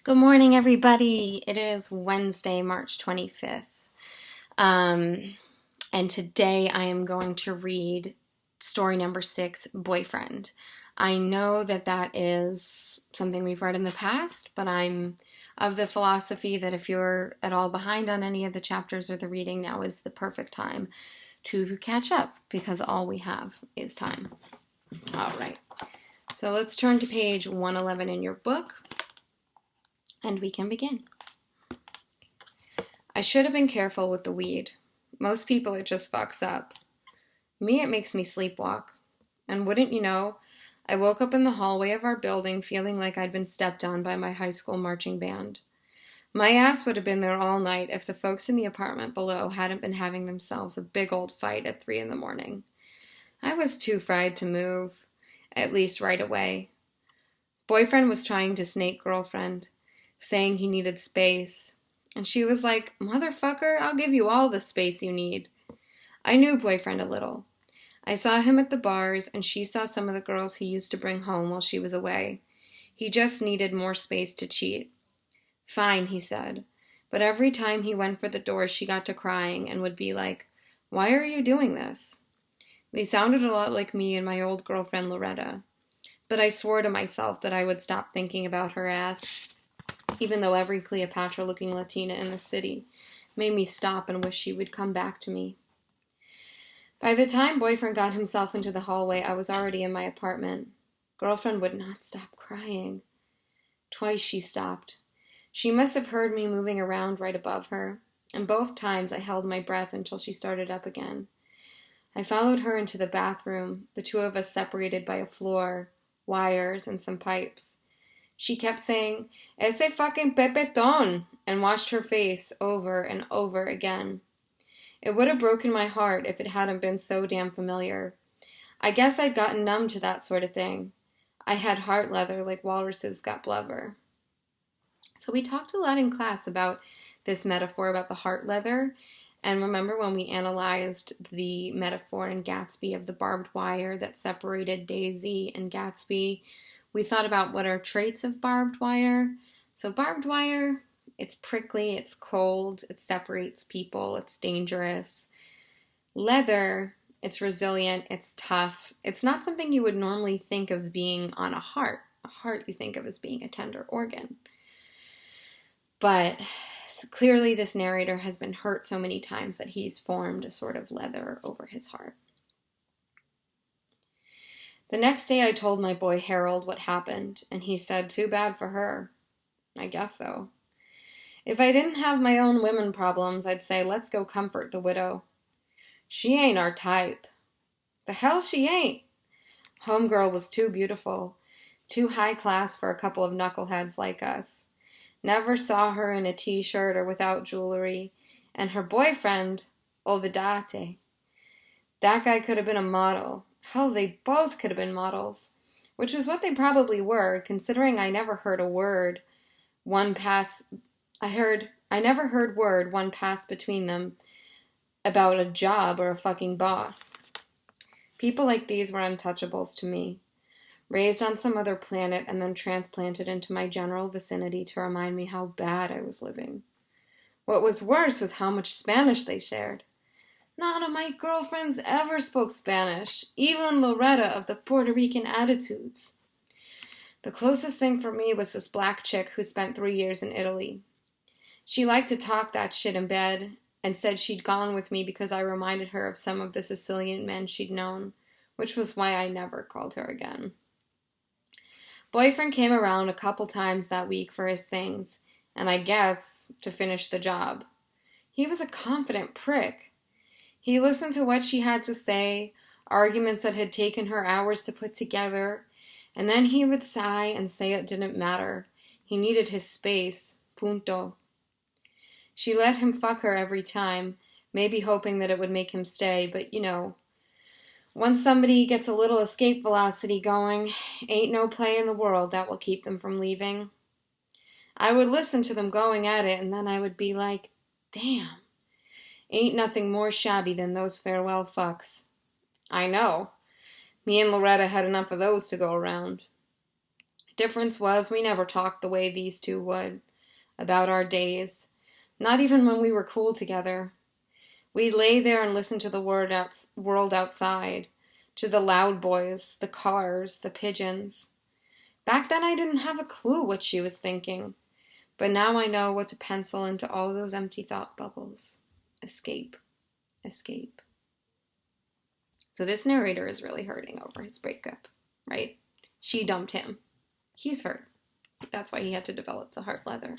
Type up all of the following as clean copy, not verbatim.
Good morning, everybody. It is Wednesday, March 25th. And today I am going to read story number 6, Boyfriend. I know that is something we've read in the past, but I'm of the philosophy that if you're at all behind on any of the chapters or the reading, now is the perfect time to catch up because all we have is time. All right. So let's turn to page 111 in your book. And we can begin. I should have been careful with the weed. Most people it just fucks up. Me, it makes me sleepwalk. And wouldn't you know, I woke up in the hallway of our building feeling like I'd been stepped on by my high school marching band. My ass would have been there all night if the folks in the apartment below hadn't been having themselves a big old fight at 3 a.m. I was too fried to move, at least right away. Boyfriend was trying to snake girlfriend, saying he needed space. And she was like, "Motherfucker, I'll give you all the space you need." I knew Boyfriend a little. I saw him at the bars, and she saw some of the girls he used to bring home while she was away. He just needed more space to cheat. Fine, he said. But every time he went for the door, she got to crying and would be like, "Why are you doing this?" They sounded a lot like me and my old girlfriend Loretta. But I swore to myself that I would stop thinking about her ass, even though every Cleopatra-looking Latina in the city made me stop and wish she would come back to me. By the time Boyfriend got himself into the hallway, I was already in my apartment. Girlfriend would not stop crying. Twice she stopped. She must have heard me moving around right above her, and both times I held my breath until she started up again. I followed her into the bathroom, the two of us separated by a floor, wires, and some pipes. She kept saying, "Ese fucking pepetón," and washed her face over and over again. It would have broken my heart if it hadn't been so damn familiar. I guess I'd gotten numb to that sort of thing. I had heart leather like walruses got blubber. So we talked a lot in class about this metaphor about the heart leather. And remember when we analyzed the metaphor in Gatsby of the barbed wire that separated Daisy and Gatsby? We thought about what are traits of barbed wire. So barbed wire, it's prickly, it's cold, it separates people, it's dangerous. Leather, it's resilient, it's tough. It's not something you would normally think of being on a heart. A heart you think of as being a tender organ. But clearly this narrator has been hurt so many times that he's formed a sort of leather over his heart. The next day I told my boy Harold what happened, and he said, "Too bad for her." I guess so. If I didn't have my own women problems, I'd say, let's go comfort the widow. She ain't our type. The hell she ain't. Homegirl was too beautiful, too high class for a couple of knuckleheads like us. Never saw her in a t-shirt or without jewelry, and her boyfriend, Olvidate. That guy could have been a model. Hell, they both could have been models, which was what they probably were, considering I never heard word one pass between them about a job or a fucking boss. People like these were untouchables to me, raised on some other planet and then transplanted into my general vicinity to remind me how bad I was living. What was worse was how much Spanish they shared. None of my girlfriends ever spoke Spanish, even Loretta of the Puerto Rican attitudes. The closest thing for me was this black chick who spent 3 years in Italy. She liked to talk that shit in bed and said she'd gone with me because I reminded her of some of the Sicilian men she'd known, which was why I never called her again. Boyfriend came around a couple times that week for his things, and I guess to finish the job. He was a confident prick. He listened to what she had to say, arguments that had taken her hours to put together, and then he would sigh and say it didn't matter. He needed his space. Punto. She let him fuck her every time, maybe hoping that it would make him stay, but you know, once somebody gets a little escape velocity going, ain't no play in the world that will keep them from leaving. I would listen to them going at it, and then I would be like, damn. Ain't nothing more shabby than those farewell fucks. I know. Me and Loretta had enough of those to go around. Difference was we never talked the way these two would about our days, not even when we were cool together. We'd lay there and listen to the world outside, to the loud boys, the cars, the pigeons. Back then I didn't have a clue what she was thinking, but now I know what to pencil into all those empty thought bubbles. Escape. Escape. So this narrator is really hurting over his breakup, right? She dumped him. He's hurt. That's why he had to develop the heart leather.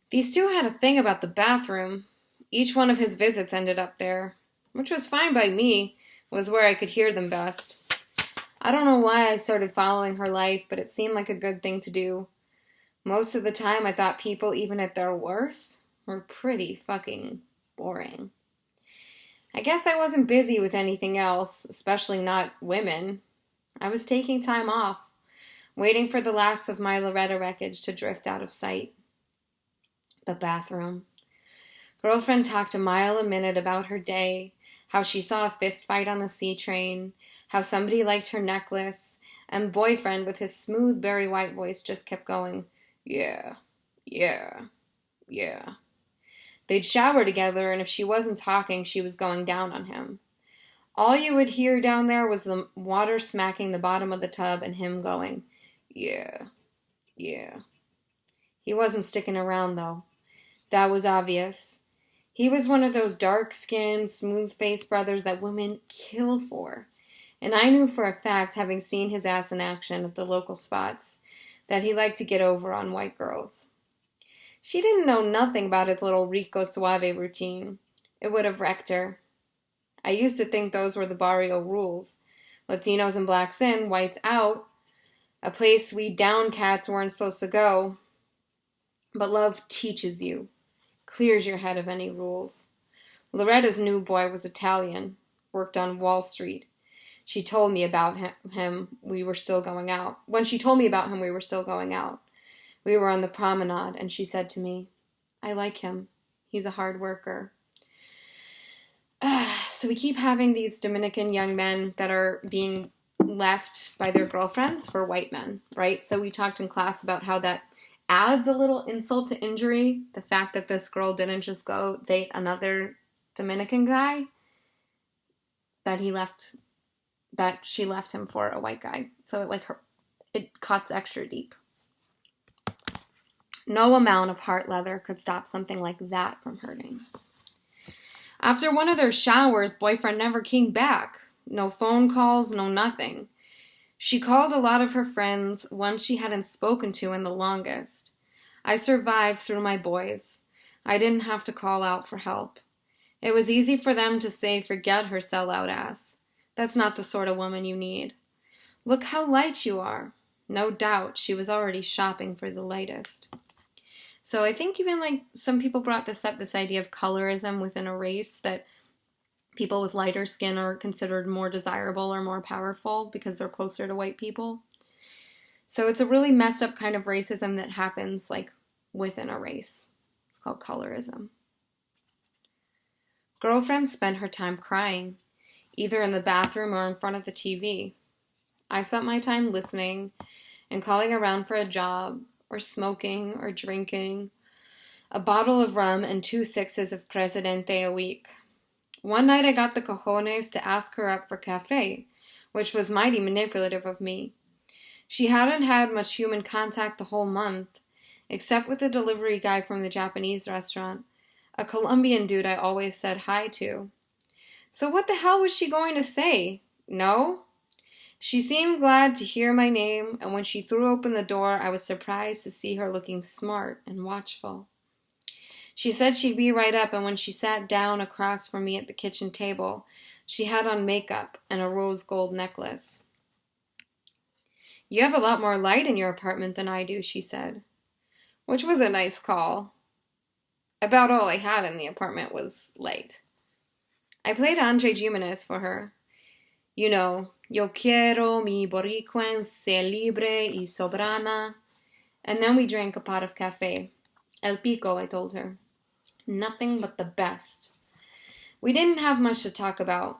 These two had a thing about the bathroom. Each one of his visits ended up there, which was fine by me. It was where I could hear them best. I don't know why I started following her life, but it seemed like a good thing to do. Most of the time I thought people, even at their worst, were pretty fucking boring. I guess I wasn't busy with anything else, especially not women. I was taking time off, waiting for the last of my Loretta wreckage to drift out of sight. The bathroom. Girlfriend talked a mile a minute about her day, how she saw a fist fight on the C train, how somebody liked her necklace, and boyfriend with his smooth berry white voice just kept going, yeah, yeah, yeah. They'd shower together, and if she wasn't talking, she was going down on him. All you would hear down there was the water smacking the bottom of the tub and him going, yeah, yeah. He wasn't sticking around, though. That was obvious. He was one of those dark-skinned, smooth-faced brothers that women kill for. And I knew for a fact, having seen his ass in action at the local spots, that he liked to get over on white girls. She didn't know nothing about his little Rico Suave routine. It would have wrecked her. I used to think those were the barrio rules. Latinos and blacks in, whites out. A place we down cats weren't supposed to go. But love teaches you. Clears your head of any rules. Loretta's new boy was Italian. Worked on Wall Street. She told me about him. We were still going out. When she told me about him, we were still going out. We were on the promenade, and she said to me, I like him. He's a hard worker. So we keep having these Dominican young men that are being left by their girlfriends for white men, right? So we talked in class about how that adds a little insult to injury. The fact that this girl didn't just go date another Dominican guy, that she left him for a white guy. So it cuts extra deep. No amount of heart leather could stop something like that from hurting. After one of their showers, boyfriend never came back. No phone calls, no nothing. She called a lot of her friends, ones she hadn't spoken to in the longest. I survived through my boys. I didn't have to call out for help. It was easy for them to say, forget her sellout ass. That's not the sort of woman you need. Look how light you are. No doubt she was already shopping for the lightest. So I think even some people brought this up, this idea of colorism within a race, that people with lighter skin are considered more desirable or more powerful because they're closer to white people. So it's a really messed up kind of racism that happens within a race. It's called colorism. Girlfriend spent her time crying, either in the bathroom or in front of the TV. I spent my time listening and calling around for a job, or smoking, or drinking, a bottle of rum and 2 sixes of Presidente a week. One night I got the cojones to ask her up for cafe, which was mighty manipulative of me. She hadn't had much human contact the whole month, except with the delivery guy from the Japanese restaurant, a Colombian dude I always said hi to. So what the hell was she going to say? No? She seemed glad to hear my name, and when she threw open the door, I was surprised to see her looking smart and watchful. She said she'd be right up, and when she sat down across from me at the kitchen table, she had on makeup and a rose gold necklace. You have a lot more light in your apartment than I do, she said, which was a nice call. About all I had in the apartment was light. I played Andre Jimenez for her. You know, Yo quiero mi boricuen ser libre y soberana. And then we drank a pot of cafe. El Pico, I told her. Nothing but the best. We didn't have much to talk about.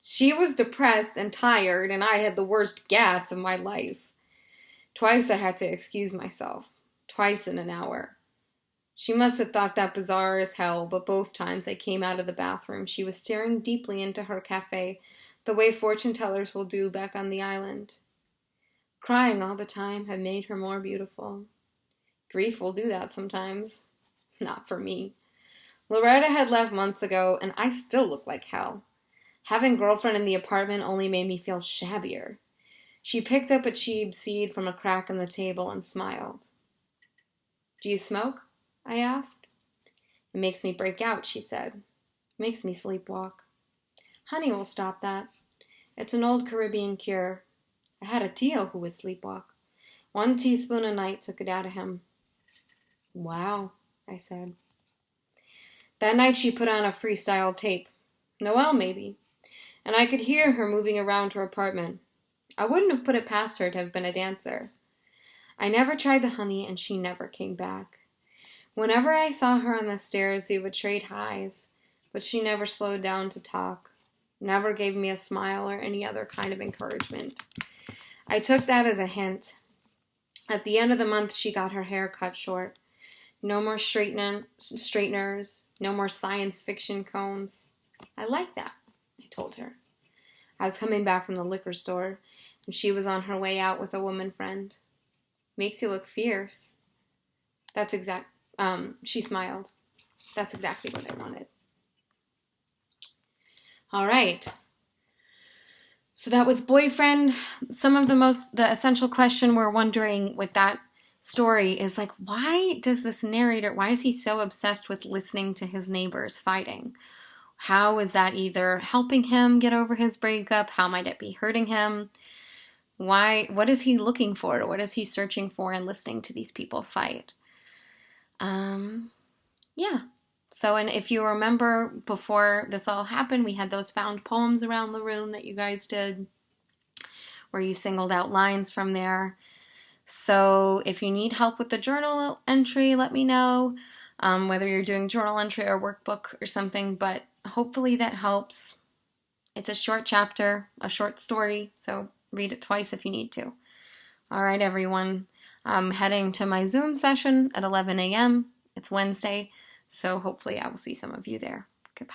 She was depressed and tired, and I had the worst gas of my life. Twice I had to excuse myself. Twice in an hour. She must have thought that bizarre as hell, but both times I came out of the bathroom, she was staring deeply into her cafe, the way fortune tellers will do back on the island. Crying all the time had made her more beautiful. Grief will do that sometimes. Not for me. Loretta had left months ago, and I still look like hell. Having girlfriend in the apartment only made me feel shabbier. She picked up a cheap seed from a crack in the table and smiled. Do you smoke? I asked. It makes me break out, she said. Makes me sleepwalk. Honey will stop that. It's an old Caribbean cure. I had a Tio who would sleepwalk. 1 teaspoon a night took it out of him. Wow, I said. That night she put on a freestyle tape. Noelle, maybe. And I could hear her moving around her apartment. I wouldn't have put it past her to have been a dancer. I never tried the honey, and she never came back. Whenever I saw her on the stairs, we would trade highs, but she never slowed down to talk, never gave me a smile or any other kind of encouragement. I took that as a hint. At the end of the month, she got her hair cut short. No more straighteners, no more science fiction combs. I like that, I told her. I was coming back from the liquor store, and she was on her way out with a woman friend. Makes you look fierce. She smiled. That's exactly what I wanted. All right. So that was boyfriend. Some of the essential question we're wondering with that story is like, why is he so obsessed with listening to his neighbors fighting? How is that either helping him get over his breakup? How might it be hurting him? What is he looking for? What is he searching for in listening to these people fight? Yeah. So, and if you remember before this all happened, we had those found poems around the room that you guys did, where you singled out lines from there. So if you need help with the journal entry, let me know, whether you're doing journal entry or workbook or something, but hopefully that helps. It's a short chapter, a short story, so read it twice if you need to. All right, everyone. I'm heading to my Zoom session at 11 a.m. It's Wednesday, so hopefully I will see some of you there. Goodbye.